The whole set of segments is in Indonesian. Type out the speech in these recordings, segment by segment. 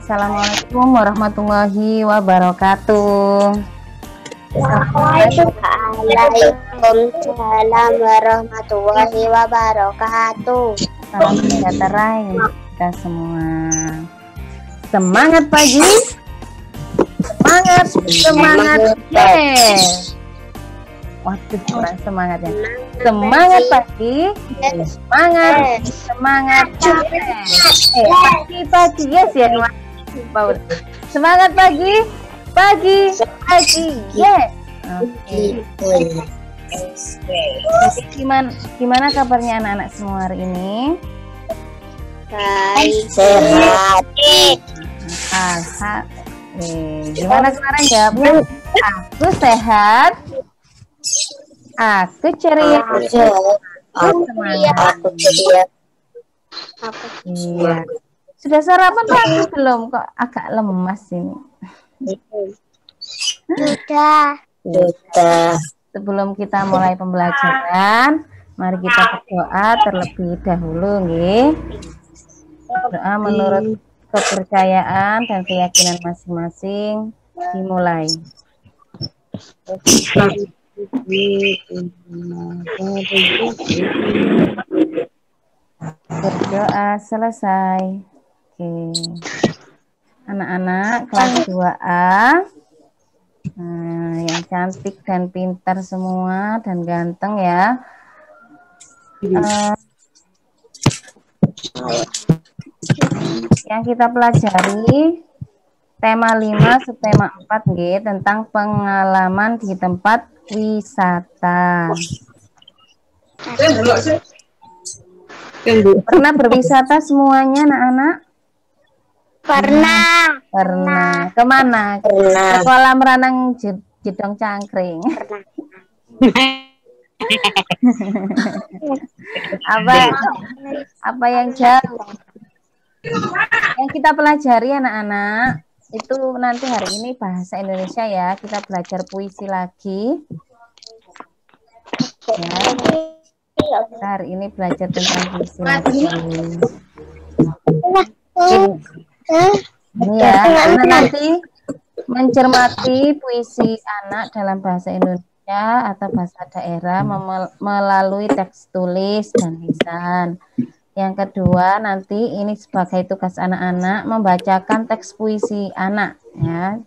Assalamualaikum warahmatullahi wabarakatuh. Waalaikumsalam warahmatullahi wabarakatuh. Salam sejahtera kita semua. Semangat pagi. Semangat. Yes. Waduh, kurang semangat ya. Semangat pagi. Semangat. Pagi yes ya. Semangat pagi. Yes. Oke. Jadi gimana kabarnya anak-anak semua hari ini? Baik, sehat. Alhamdulillah. Gimana sekarang jawabnya? Aku sehat. Aku ceria. Aku ceria. Iya. Sudah sarapan pagi belum? Kok agak lemas ini? Sudah. Sebelum kita mulai pembelajaran, mari kita berdoa terlebih dahulu, nggih. Doa menurut kepercayaan dan keyakinan masing-masing dimulai. Berdoa selesai. Oke. Anak-anak kelas 2A, yang cantik dan pintar semua dan ganteng ya. Yang kita pelajari tema 5 subtema 4 nggih, tentang pengalaman di tempat wisata. Pernah berwisata semuanya anak-anak? Pernah. Kemana? Ke kolam renang Jedong Cangkring. apa yang jauh? Yang kita pelajari anak-anak itu nanti hari ini bahasa Indonesia ya. Kita belajar puisi lagi. Ya. Kita hari ini belajar tentang puisi lagi. Ini ya, anak nanti mencermati puisi anak dalam bahasa Indonesia atau bahasa daerah melalui teks tulis dan lisan. Yang kedua, nanti ini sebagai tugas anak-anak membacakan teks puisi anak ya,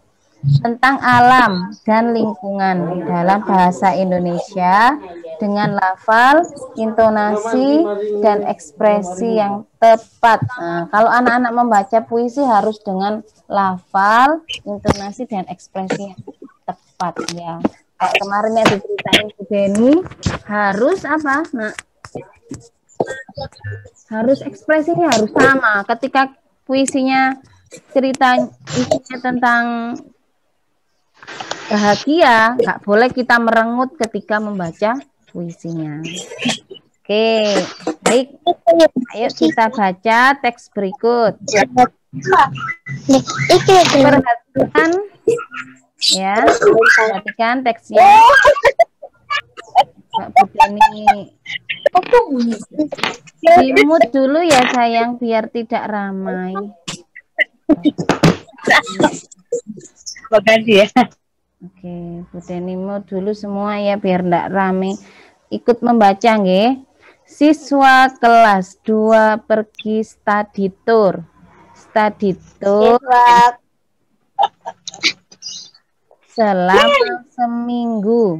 tentang alam dan lingkungan dalam bahasa Indonesia dengan lafal, intonasi, dan ekspresi yang tepat. Nah, kalau anak-anak membaca puisi harus dengan lafal, intonasi, dan ekspresi yang tepat ya. Kayak kemarin yang diceritain Bu Beni, harus apa? Nah, harus ekspresinya harus sama. Ketika puisinya cerita isinya tentang bahagia, nggak boleh kita merengut ketika membaca puisinya. Oke, baik. Ayo kita baca teks berikut. Perhatikan ya, perhatikan teksnya. Mbak Budani, dimut dulu ya sayang biar tidak ramai. Makasih ya. Oke, Bu Deni mau dulu semua ya biar enggak rame. Ikut membaca nggih. Siswa kelas 2 pergi study tour. Study tour selama seminggu.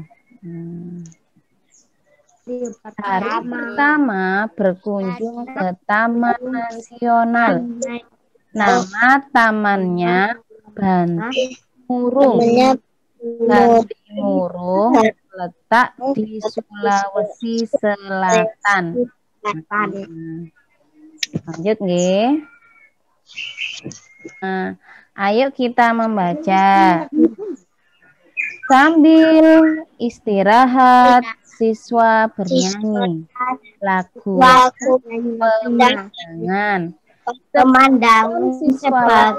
Hari pertama berkunjung ke Taman Nasional. Nama tamannya Bantimurung. Bantimurung letak di Sulawesi Selatan. Lanjut nggih. Nah, ayo kita membaca. Sambil istirahat, siswa bernyanyi lagu pemandangan siswa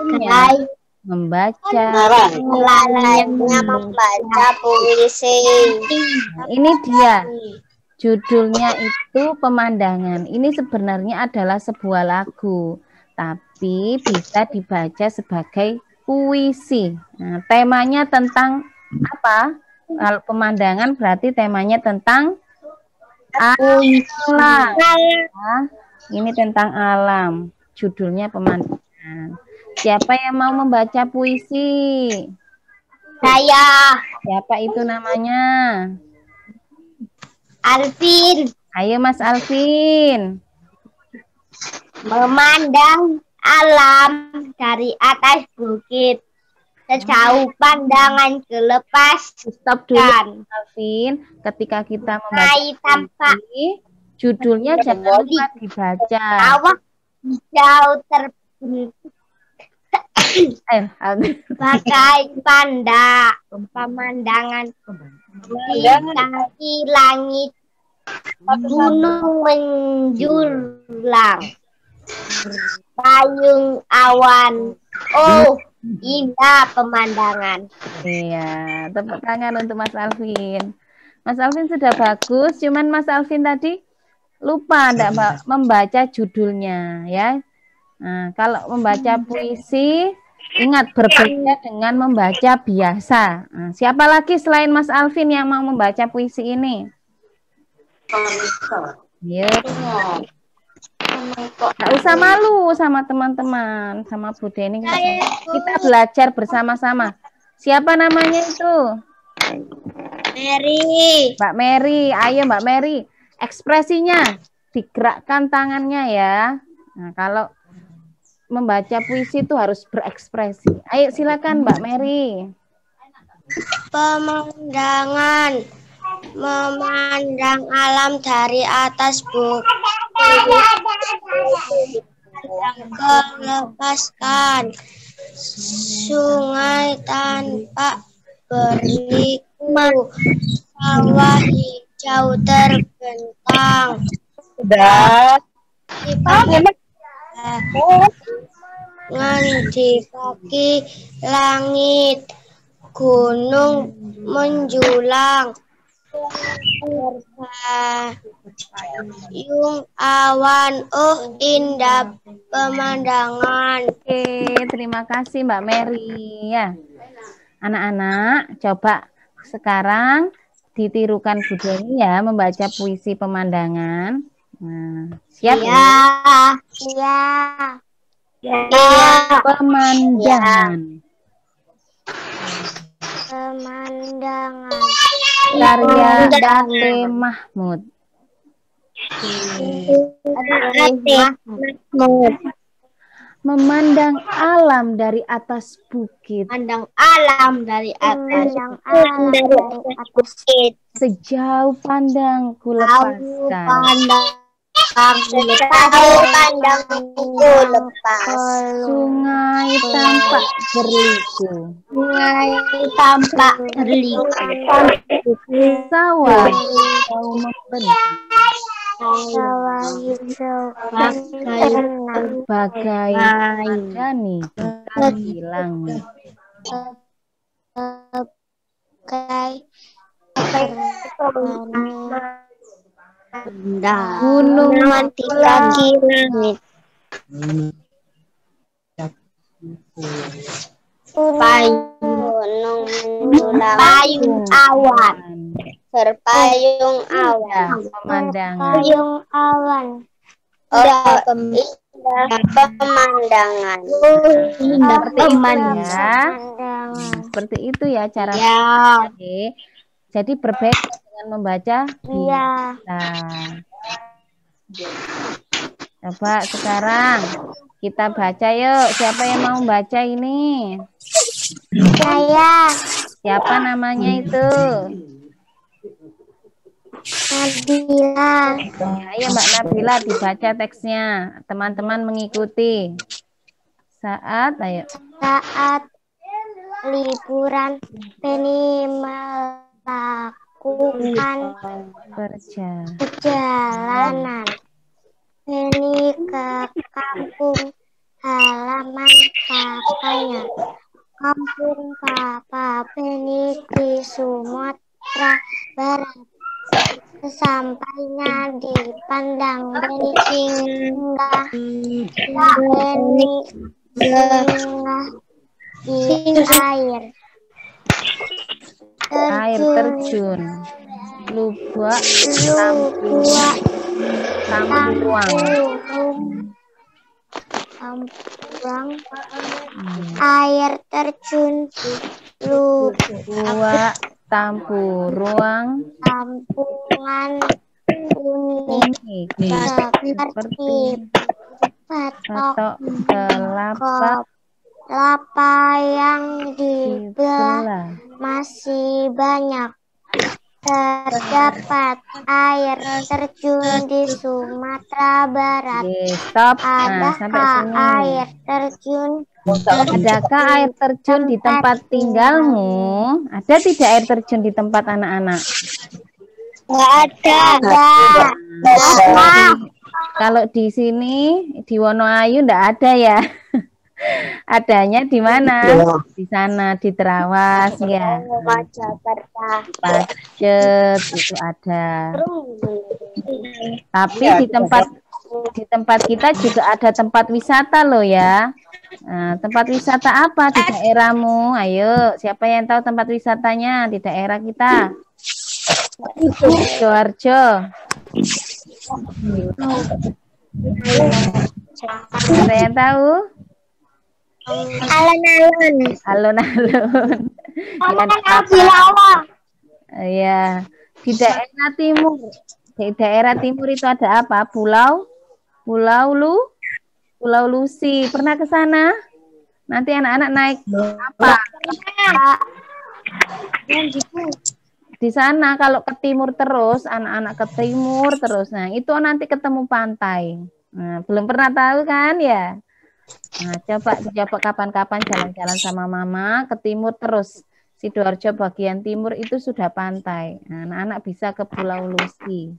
lainnya membaca puisi. Ini dia judulnya itu Pemandangan. Ini sebenarnya adalah sebuah lagu, tapi bisa dibaca sebagai puisi. Nah, temanya tentang apa? Kalau pemandangan berarti temanya tentang alam. Nah, ini tentang alam. Judulnya pemandangan. Siapa yang mau membaca puisi? Saya. Siapa itu namanya? Alvin. Ayo Mas Alvin. Memandang alam dari atas bukit. Sejauh pandangan kelepas. Stop dulu Alvin. Ketika kita membaca puisi, judulnya jangan lupa dibaca. Awak hijau terbentuk bagai pemandangan melintasi langit, gunung menjulang, payung awan. Oh, indah pemandangan. Iya, tepuk tangan untuk Mas Alvin. Mas Alvin sudah bagus, cuman Mas Alvin tadi lupa enggak membaca judulnya ya. Nah, kalau membaca puisi ingat berbeda dengan membaca biasa. Nah, siapa lagi selain Mas Alvin yang mau membaca puisi ini? Yuk. Nggak usah malu sama teman-teman, sama Bu Dening. Kita belajar bersama-sama. Siapa namanya itu? Mary. Mbak Mary, ayo Mbak Mary. Ekspresinya digerakkan tangannya ya. Nah, kalau membaca puisi itu harus berekspresi. Ayo silakan Mbak Mary. Pemandangan, memandang alam dari atas bukit, melepaskan sungai tanpa berliku, sawah hijau terbentang. Sudah. Di kaki langit, gunung menjulang, payung awan. Oh, indah pemandangan. Oke, terima kasih Mbak Mary ya. Anak-anak, coba sekarang ditirukan Bu Deni ya membaca puisi pemandangan. Nah, siap ya? Iya. Iya. Pemandangan. Pemandangan. Karya Ate Mahmud. Memandang alam dari atas bukit. Memandang alam dari atas bukit. Sejauh pandangku lepaskan. Sejauh pandangku lepas. Sungai tampak berliku. Sungai tampak berliku. Sawah hijau membentang. Sawah hijau bagai madani di langit. Gunung di kaki langit. Payung awan. Berpayung awan. Pemandangan. Payung awan. Pemandangan. Seperti itu ya cara. Jadi berbeda dengan membaca biasa. Coba sekarang kita baca yuk. Siapa yang mau baca ini? Saya. Siapa namanya itu? Nabila. Ayo Mbak Nabila dibaca teksnya. Teman-teman mengikuti. Ayo. Saat liburan Penny melakukan perjalanan. Penny ke kampung halaman papanya. Kampung papa Penny di Sumatera Barat. Sesampainya di pandang Beni singgah Beni singgah di air terjun. Lubak tampuruang. Air terjun Lubak tampuruang. Tampungan unik seperti batok kelapa yang dibelah masih banyak. Terdapat air terjun di Sumatera Barat. Stop. Nah, sampai sini. Air terjun. Adakah air terjun di tempat tinggalmu? Ada tidak air terjun di tempat anak-anak? Nggak ada. Kalau di sini di Wonoayu nggak ada ya. Adanya di mana? Di sana di Terawas ya. Pacet itu ada. Tapi di tempat kita juga ada tempat wisata loh ya. Nah, tempat wisata apa di daerahmu? Ayo, siapa yang tahu tempat wisatanya di daerah kita? Sidoarjo. Ada yang tahu? Alun-alun. Ya, di daerah timur. Di daerah timur itu ada apa? Pulau Lusi. Pernah ke sana? Nanti anak-anak naik apa? Di sana kalau ke timur terus, anak-anak ke timur terus. Nah, itu nanti ketemu pantai. Nah, belum pernah tahu kan ya? Nah, coba kapan-kapan jalan-jalan sama mama ke timur terus. Sidoarjo bagian timur itu sudah pantai. Nah, anak-anak bisa ke Pulau Lusi.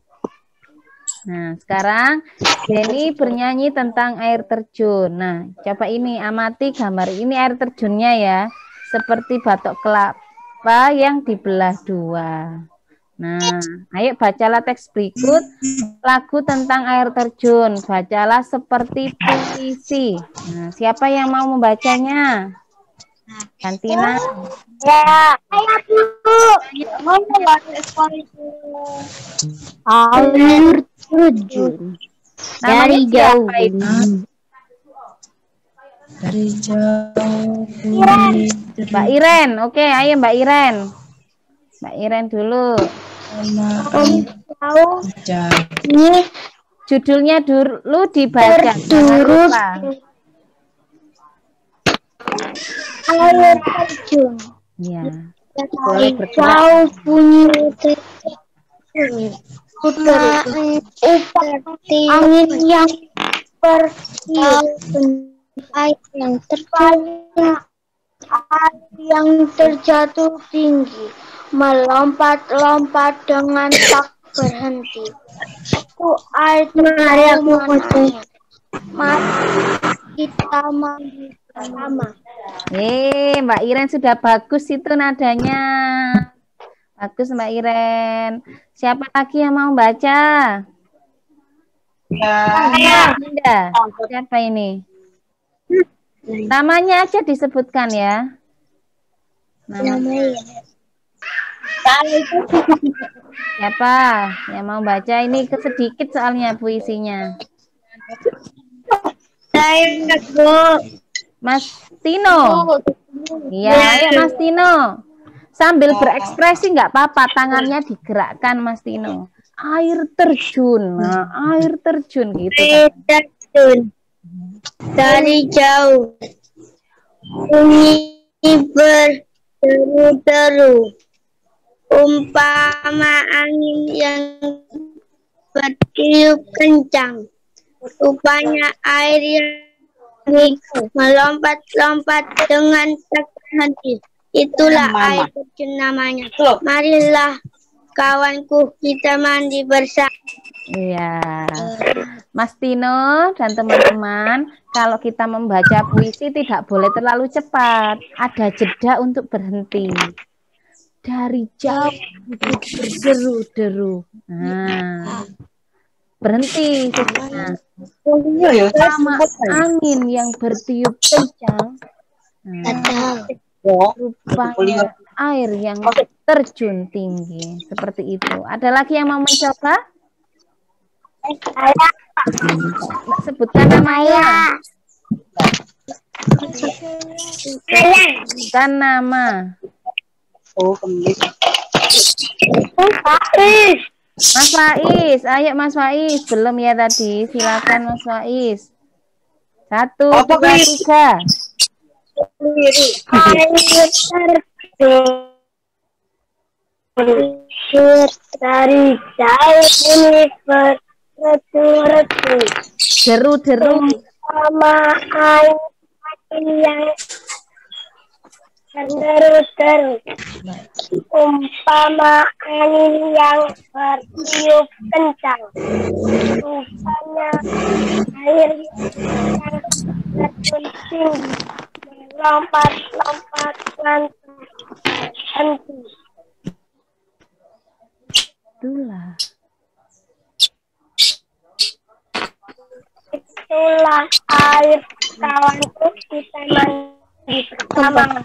Nah, sekarang Beni bernyanyi tentang air terjun. Nah, coba ini amati gambar ini air terjunnya ya. Seperti batok kelapa yang dibelah dua. Nah, ayo bacalah teks berikut lagu tentang air terjun. Bacalah seperti puisi. Nah, siapa yang mau membacanya? Kantina. Ya, saya dulu. Air terjun dari jauh. Dari jauh. Mbak Iren, oke, ayo Mbak Iren. Mbak Iren dulu. Ini judulnya dulu dibaca. Jangan lupa. Air terjun. Ya. Boleh Jauh bunyi terjun. Seperti angin yang bertiup, air yang terjun, air yang terjatuh tinggi, melompat-lompat dengan tak berhenti. Itu air terjun. Mari kita mandi bersama. Mbak Iren sudah bagus itu nadanya. Bagus Mbak Iren. Siapa lagi yang mau baca? Dinda. Siapa ini? Namanya aja disebutkan ya. Namanya. Siapa yang mau baca? Ini sedikit soalnya puisinya. Saya Bu. Mas Tino. Iya, ayo Mas Tino. Sambil berekspresi nggak apa-apa, tangannya digerakkan Mas Tino. Air terjun, nah, air terjun gitu. Air terjun dari jauh, bunyi berderu-deru, umpama angin yang bertiup kencang. Rupanya air yang melompat-lompat dengan tak berhenti. Itulah air terjun namanya. Marilah kawanku kita mandi bersama. Iya. Mas Tino dan teman-teman, kalau kita membaca puisi tidak boleh terlalu cepat. Ada jeda untuk berhenti. Dari jauh berderu-deru. Nah, berhenti sejenak. Sama angin yang bertiup kencang. Nah, rupanya air yang terjun tinggi. Seperti itu. Ada lagi yang mau mencoba? Sebutkan namanya. Sebutkan nama. Oh, kemis. Mas Faiz, ayo Mas Faiz. Belum ya tadi. Silakan Mas Faiz. 1, 2, 3. Dari jauh ini berderu-deru. Deru-deru. Sama air yang berderu-deru. Umpama angin yang bertiup kencang. Rupanya air yang terjun tinggi. Melompat-lompat dan berhenti. Itulah. Itulah air kawanku kita mandi bersama.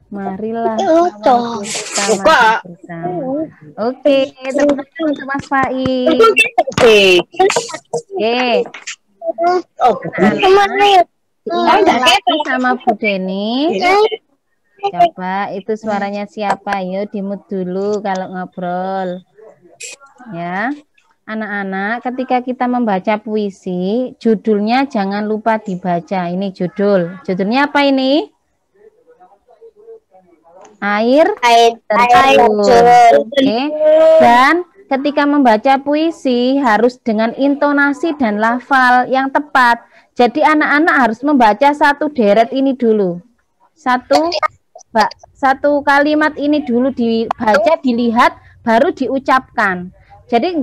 Marilah kawanku kita mandi bersama. Oke, tepuk tangan untuk Mas Faiz. Oke. Ingat lagi sama Bu Deni. Coba itu suaranya siapa? Yuk dimut dulu kalau ngobrol. Ya. Anak-anak, ketika kita membaca puisi, judulnya jangan lupa dibaca. Ini judul. Judulnya apa ini? Air terjun. Oke. Dan ketika membaca puisi harus dengan intonasi dan lafal yang tepat. Jadi anak-anak harus membaca satu deret ini dulu. Satu kalimat ini dulu dibaca, dilihat, baru diucapkan. Jadi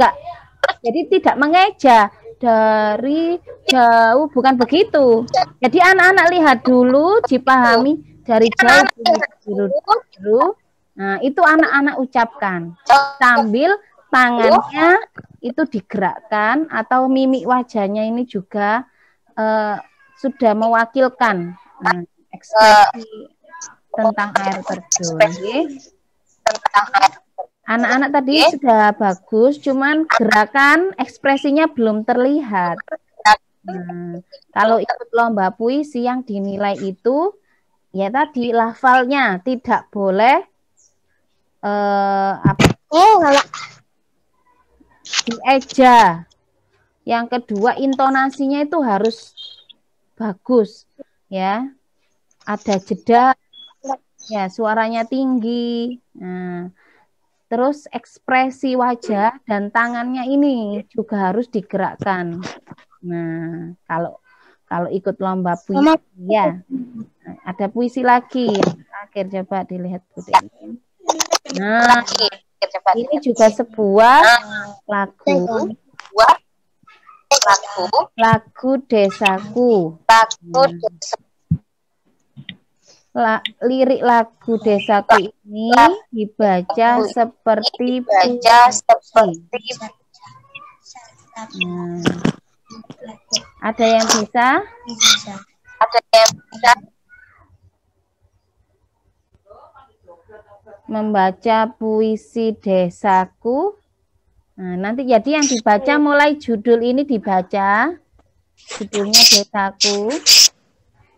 tidak mengeja dari jauh, bukan begitu. Jadi anak-anak lihat dulu, dipahami dari jauh dulu. Nah, itu anak-anak ucapkan sambil tangannya itu digerakkan atau mimik wajahnya ini juga sudah mewakilkan ekspresi tentang air terjun. Anak-anak tadi sudah bagus, cuman gerakan ekspresinya belum terlihat. Nah, kalau ikut lomba puisi yang dinilai itu, ya tadi lafalnya tidak boleh dieja. Yang kedua, intonasinya itu harus bagus, ya. Ada jeda, ya, suaranya tinggi. Nah, terus ekspresi wajah dan tangannya ini juga harus digerakkan. Nah, kalau ikut lomba puisi, ya, ada puisi lagi. Akhir coba dilihat Bu Deni. Nah, ini juga sebuah lagu desaku. Lirik lagu desaku ini dibaca seperti ada yang bisa? Membaca puisi desaku. Nah, nanti jadi yang dibaca mulai judul ini dibaca. Judulnya desaku.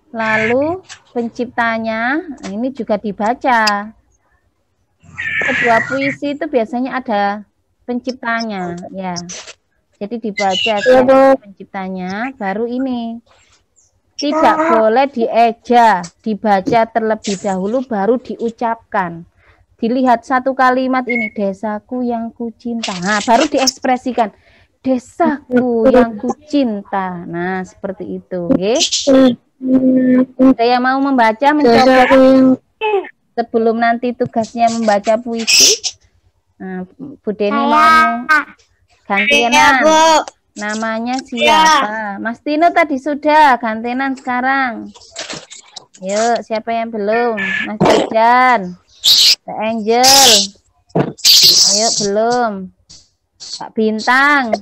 Lalu penciptanya, nah ini juga dibaca. Sebuah puisi itu biasanya ada penciptanya, ya. Jadi dibaca penciptanya, baru ini. Tidak boleh dieja, dibaca terlebih dahulu, baru diucapkan. Dilihat satu kalimat ini, desaku yang kucinta. Nah, baru diekspresikan. Desaku yang kucinta. Nah, seperti itu. Okay? Ada yang mau membaca, mencoba sebelum nanti tugasnya membaca puisi. Nah, Bu Deni mau gantian. Namanya siapa? Mas Tino tadi sudah, gantenan sekarang. Yuk, siapa yang belum? Mas Tijan, Mbak Angel. Ayo, belum. Pak Bintang.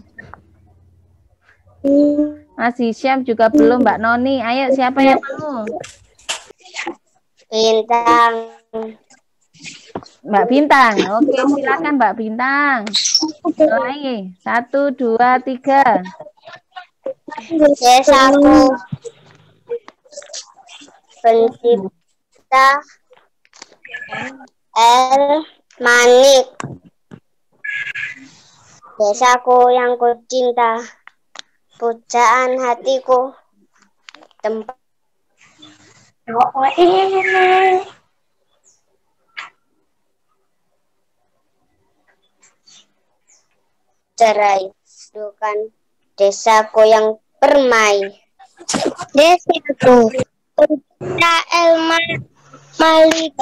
Mas Hisyam juga belum, Mbak Noni. Ayo, siapa yang mau? Bintang. Mbak Bintang. Oke, silakan Mbak Bintang. Mulai. 1, 2, 3. Desaku pencipta Manik. Desaku yang kucinta, pujaan hatiku, tempat cerai, bukan desaku yang permai. Desaku Israel Malik Malik.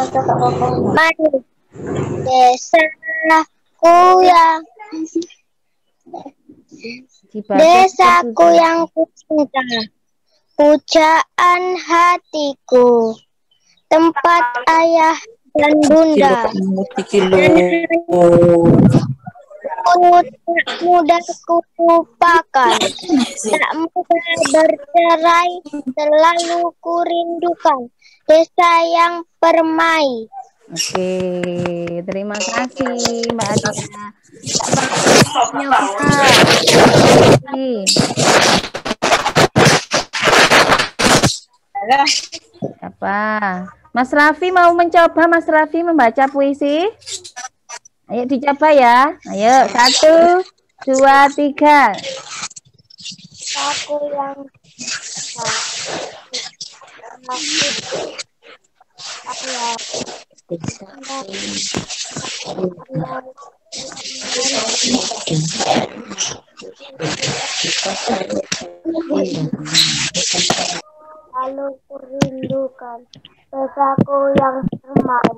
Desaku yang kucinta, pujaan hatiku, tempat ayah dan bunda. Mudah kulupakan, tak mudah bercerai, selalu kurindukan desa yang permai. Oke, terima kasih Mbak Adina. Apa? Mas Raffi mau mencoba, Mas Raffi membaca puisi? Ayo dicoba ya. Ayo, 1, 2, 3. Aku yang lalu kurindukan desaku yang permai.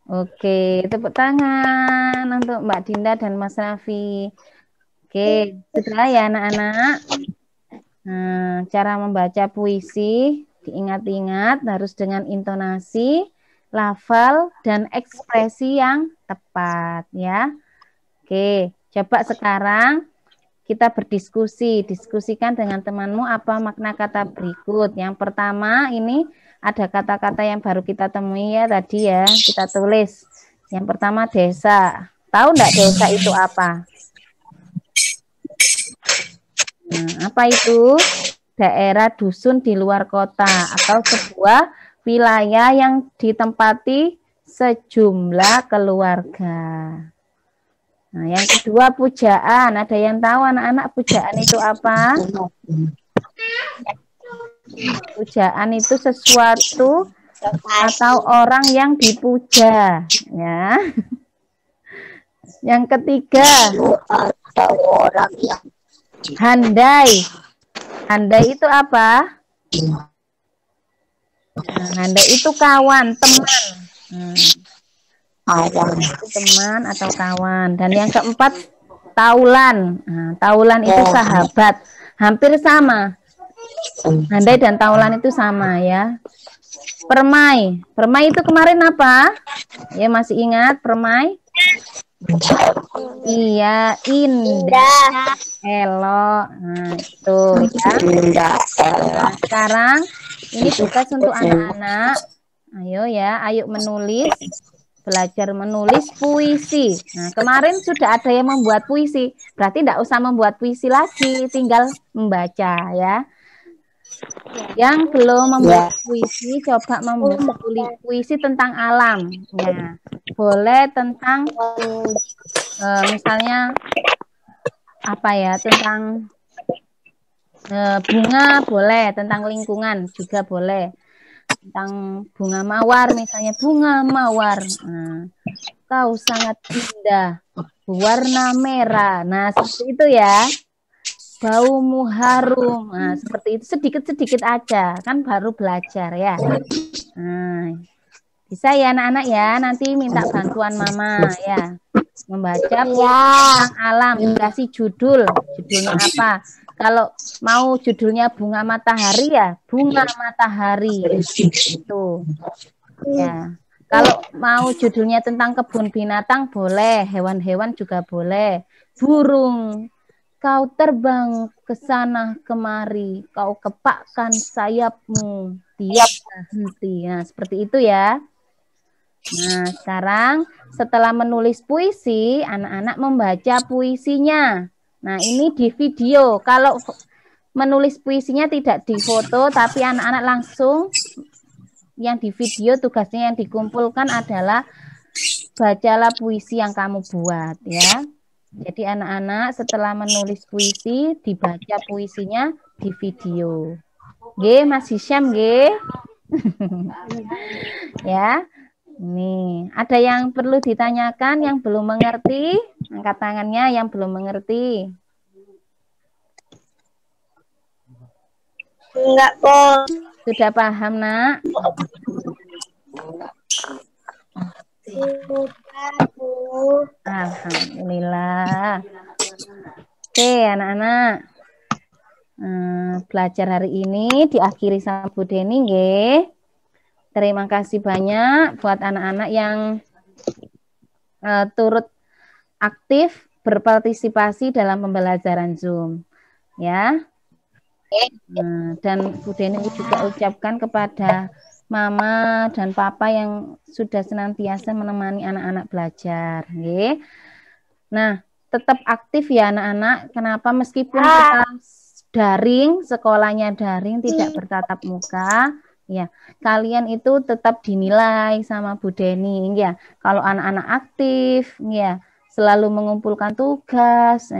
Oke, tepuk tangan untuk Mbak Dinda dan Mas Raffi. Oke, sudah ya anak-anak. Nah, cara membaca puisi diingat-ingat harus dengan intonasi, lafal, dan ekspresi yang tepat ya. Oke, coba sekarang kita berdiskusi. Diskusikan dengan temanmu apa makna kata berikut. Yang pertama ini ada kata-kata yang baru kita temui ya tadi ya. Kita tulis. Yang pertama desa. Tahu enggak desa itu apa? Nah, apa itu? Daerah dusun di luar kota atau sebuah wilayah yang ditempati sejumlah keluarga. Nah, yang kedua pujaan. Ada yang tahu anak-anak pujaan itu apa? Pujaan itu sesuatu atau orang yang dipuja, ya. Yang ketiga, handai. Handai itu apa? Nah, handai itu kawan, teman. Teman atau kawan. Dan yang keempat, taulan. Nah, taulan itu sahabat. Hampir sama. Handai dan taulan itu sama ya. Permai. Permai itu kemarin apa? Ya masih ingat permai? Iya, indah, elok. Nah, itu ya. Nah, sekarang ini tugas untuk anak-anak. Ayo ya, ayo menulis. Belajar menulis puisi. Nah, kemarin sudah ada yang membuat puisi. Berarti tidak usah membuat puisi lagi, tinggal membaca ya. Yang belum membuat puisi, coba membuat puisi tentang alam. Ya. Boleh tentang misalnya apa ya, tentang bunga boleh, tentang lingkungan juga boleh. Tentang bunga mawar misalnya, bunga mawar. Nah, kau sangat indah, warna merah. Nah, seperti itu ya. Baumu harum. Nah, seperti itu sedikit-sedikit aja, kan baru belajar ya. Nah, bisa ya anak-anak ya, nanti minta bantuan mama ya. Membaca tentang alam, dikasih judul. Judulnya apa? Kalau mau judulnya bunga matahari ya bunga matahari. Itu. Ya. Kalau mau judulnya tentang kebun binatang boleh, hewan-hewan juga boleh. Burung, kau terbang ke sana kemari, kau kepakkan sayapmu, tiap henti. Nah, seperti itu ya. Nah, sekarang setelah menulis puisi, anak-anak membaca puisinya. Nah, ini di video. Kalau menulis puisinya tidak difoto, tapi anak-anak langsung yang di video tugasnya yang dikumpulkan adalah bacalah puisi yang kamu buat ya. Jadi anak-anak setelah menulis puisi dibaca puisinya di video. G Mas Hisyam G. Ya. Nih, ada yang perlu ditanyakan yang belum mengerti? Angkat tangannya yang belum mengerti. Enggak, Po. Sudah paham, Nak? Alhamdulillah. Oke, anak-anak. Belajar hari ini diakhiri sama Bu Deni, nggih. Terima kasih banyak buat anak-anak yang turut aktif berpartisipasi dalam pembelajaran Zoom. Ya. Dan Bu Deni juga ucapkan kepada Mama dan Papa yang sudah senantiasa menemani anak-anak belajar. Okay. Nah, tetap aktif ya anak-anak. Kenapa? Meskipun kita daring, sekolahnya daring, tidak bertatap muka, ya kalian itu tetap dinilai sama Bu Deni. Ya, kalau anak-anak aktif, ya selalu mengumpulkan tugas,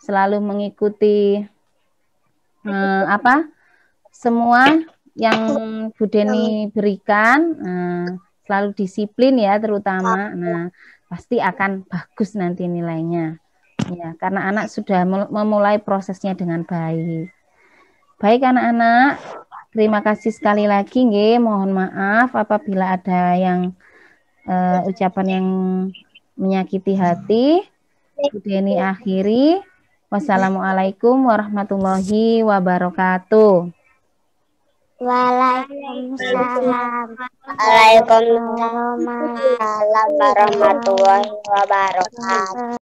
selalu mengikuti semua yang Bu Deni berikan, selalu disiplin ya terutama, pasti akan bagus nanti nilainya ya karena anak sudah memulai prosesnya dengan baik. Baik anak-anak, terima kasih sekali lagi nggih, mohon maaf apabila ada yang ucapan yang menyakiti hati. Bu Deni akhiri. Wassalamualaikum warahmatullahi wabarakatuh. Waalaikumsalam. Waalaikumsalam warahmatullahi wabarakatuh.